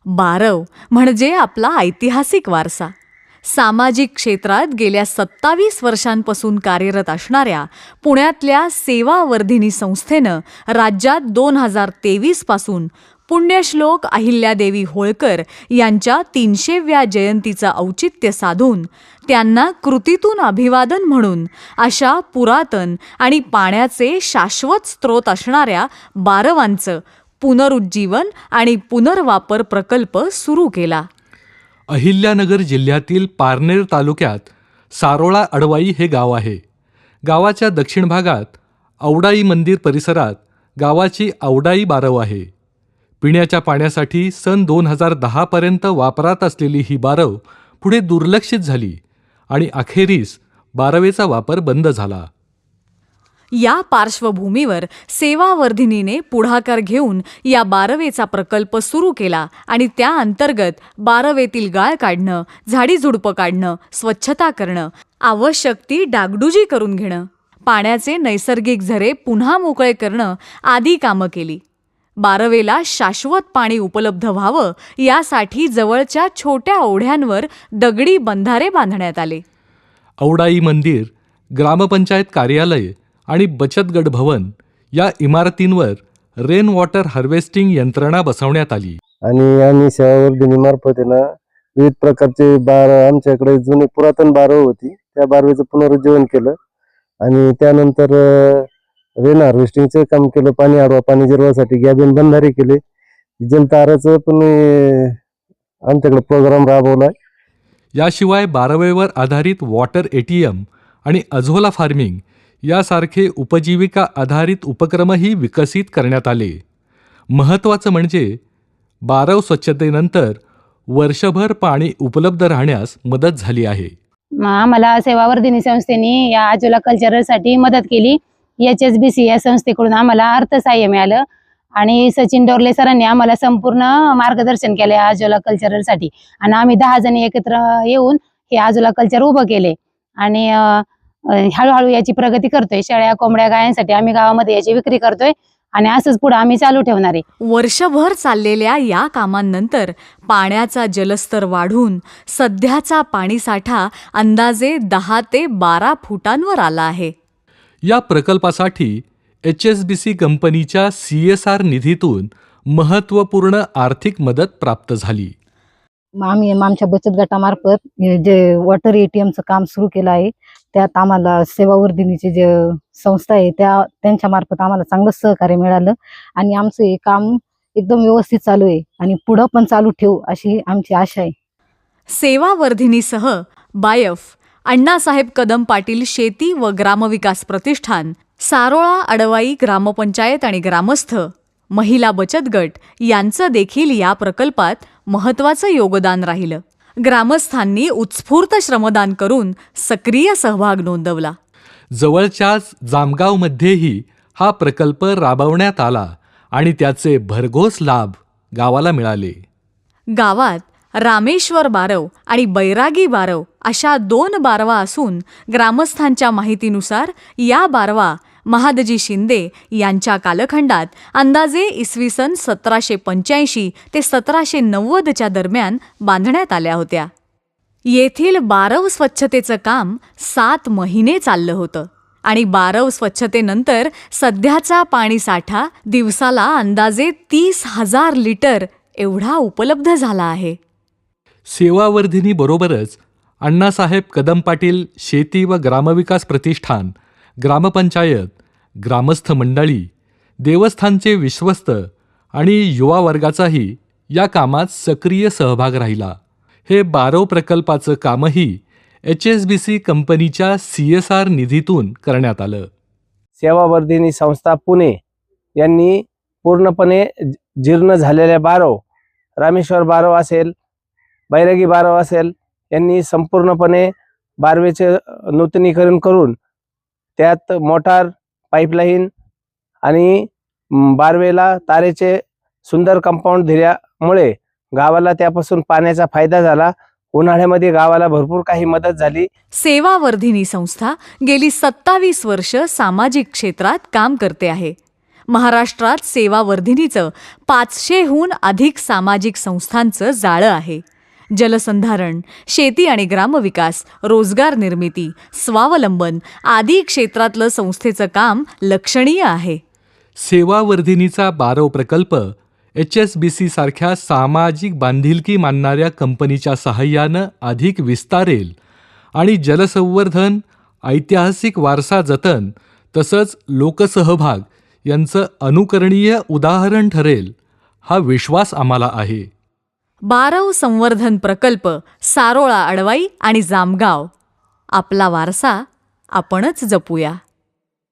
बारव म्हणजे आपला ऐतिहासिक वारसा. सामाजिक क्षेत्रात गेल्या 27 वर्षांपासून कार्यरत असणाऱ्या पुण्यातल्या सेवावर्धिनी संस्थेनं राज्यात 2023 पासून पुण्यश्लोक अहिल्यादेवी होळकर यांच्या 300व्या जयंतीचं औचित्य साधून त्यांना कृतीतून अभिवादन म्हणून अशा पुरातन आणि पाण्याचे शाश्वत स्रोत असणाऱ्या बारवांचं पुनरुज्जीवन आणि पुनर्वापर प्रकल्प सुरू केला. अहिल्यानगर जिल्ह्यातील पारनेर तालुक्यात सारोळा अडवाई हे गाव आहे. गावाच्या दक्षिण भागात औडाई मंदिर परिसरात गावाची औडाई बारव आहे. पिण्याच्या पाण्यासाठी सन 2010 पर्यंत वापरात असलेली ही बारव पुढे दुर्लक्षित झाली आणि अखेरीस बारवेचा वापर बंद झाला. या पार्श्वभूमीवर सेवावर्धिनीने पुढाकार घेऊन या बारवेचा प्रकल्प सुरू केला आणि त्या अंतर्गत बारवेतील गाळ काढणं, झाडीझुडपं काढणं, स्वच्छता करणं, आवश्यक ती डागडुजी करून घेणं, पाण्याचे नैसर्गिक झरे पुन्हा मोकळे करणं आदी कामं केली. बारवेला शाश्वत पाणी उपलब्ध व्हावं यासाठी जवळच्या छोट्या ओढ्यांवर दगडी बंधारे बांधण्यात आले. औडाई मंदिर, ग्रामपंचायत कार्यालय आणि बचत गट भवन या इमारतींवर रेन वॉटर हार्वेस्टिंग यंत्रणा बसवण्यात आली. आणि आम्ही सेवावर्धिनीमार्फत विविध प्रकारचे आमच्याकडे जुनी पुरातन बारव होती, त्या बारवेचं पुनरुज्जीवन केलं आणि त्यानंतर रेन हार्वेस्टिंगचं काम केलं. पाणी अडवा, पाणी जिरवासाठी गॅबिन बंधारे केले. जलताराचं पण आमच्याकडे प्रोग्राम राबवला. याशिवाय बारवेवर आधारित वॉटर ATM आणि अझोला फार्मिंग यासारखे उपजीविका आधारित उपक्रमही विकसित करण्यात आले. महत्त्वाचं म्हणजे बारव स्वच्छतेनंतर वर्षभर पाणी उपलब्ध राहण्यास मदत झाली आहे. आम्हाला सेवावर्धिनी संस्थेने या अजोला कल्चरसाठी मदत केली. HSBC या संस्थेकडून आम्हाला अर्थसहाय्य मिळालं आणि सचिन डोरले सरांनी आम्हाला संपूर्ण मार्गदर्शन केले अजोला कल्चरसाठी. आणि आम्ही 10 जणी एकत्र येऊन हे अजोला कल्चर उभं केले आणि हळूहळू याची प्रगती करतोय. शेळ्या, कोंबड्या, गायांसाठी आम्ही गावामध्ये याची विक्री करतोय आणि असंच पुढे आम्ही चालू ठेवणार आहे. वर्षभर चाललेल्या या कामांनंतर पाण्याचा जलस्तर वाढून सध्याचा पाणीसाठा अंदाजे 10 ते 12 फुटांवर आला आहे. या प्रकल्पासाठी HSBC कंपनीच्या CSR निधीतून महत्त्वपूर्ण आर्थिक मदत प्राप्त झाली. आम्ही आमच्या बचत गटामार्फत जे वॉटर ATMचं काम सुरू केलं आहे, त्यात आम्हाला सेवावर्धिनीची जे संस्था आहे त्यांच्या मार्फत आम्हाला चांगलं सहकार्य मिळालं आणि आमचं हे काम एकदम व्यवस्थित चालू आहे आणि पुढं पण चालू ठेवू अशी आमची आशा आहे. सेवावर्धिनीसह बायफ, अण्णासाहेब कदम पाटील शेती व ग्रामविकास प्रतिष्ठान, सारोळा अडवाई ग्रामपंचायत आणि ग्रामस्थ, महिला बचत गट यांचं देखील या प्रकल्पात महत्त्वाचं योगदान राहिलं. ग्रामस्थांनी उत्स्फूर्त श्रमदान करून सक्रिय सहभाग नोंदवला. जवळच्याच जामगावमध्येही हा प्रकल्प राबवण्यात आला आणि त्याचे भरघोस लाभ गावाला मिळाले. गावात रामेश्वर बारव आणि बैरागी बारव अशा 2 बारवा असून ग्रामस्थांच्या माहितीनुसार या बारवा महादजी शिंदे यांच्या कालखंडात अंदाजे इसवी सन 1785 ते 1790च्या दरम्यान बांधण्यात आल्या होत्या. येथील बारव स्वच्छतेचं काम 7 महिने चाललं होतं आणि बारव स्वच्छतेनंतर सध्याचा पाणीसाठा दिवसाला अंदाजे 30,000 लिटर एवढा उपलब्ध झाला आहे. सेवावर्धिनी बरोबरच अण्णासाहेब कदम पाटील शेती व ग्रामविकास प्रतिष्ठान, ग्रामपंचायत, ग्रामस्थ मंडळी, देवस्थानचे विश्वस्त आणि युवा वर्गाचाही या कामात सक्रिय सहभाग राहिला. हे बारव प्रकल्पाचं कामही HSBC कंपनीच्या CSR निधीतून करण्यात आलं. सेवावर्धिनी संस्था पुणे यांनी पूर्णपणे जीर्ण झालेल्या बारव, रामेश्वर बारव असेल, बैरागी बारव असेल, यांनी संपूर्णपणे बारवेचे नूतनीकरण करून त्यात मोटार, पाईपलाईन आणि बारवेला तारेचे सुंदर कंपाऊंड दिल्यामुळे गावाला त्यापासून पाण्याचा फायदा झाला. उन्हाळ्यामध्ये गावाला भरपूर काही मदत झाली. सेवावर्धिनी संस्था गेली 27 वर्ष सामाजिक क्षेत्रात काम करते आहे. महाराष्ट्रात सेवावर्धिनीचं 500हून अधिक सामाजिक संस्थांचं जाळं आहे. जलसंधारण, शेती आणि ग्रामविकास, रोजगार निर्मिती, स्वावलंबन आदी क्षेत्रातलं संस्थेचं काम लक्षणीय आहे. सेवावर्धिनीचा बारव प्रकल्प HSBC सारख्या सामाजिक बांधिलकी मानणाऱ्या कंपनीच्या सहाय्यानं अधिक विस्तारेल आणि जलसंवर्धन, ऐतिहासिक वारसा जतन तसंच लोकसहभाग यांचं अनुकरणीय उदाहरण ठरेल, हा विश्वास आम्हाला आहे. बारव संवर्धन प्रकल्प, सारोळा, अडवाई आणि जामगाव. आपला वारसा आपणच जपूया.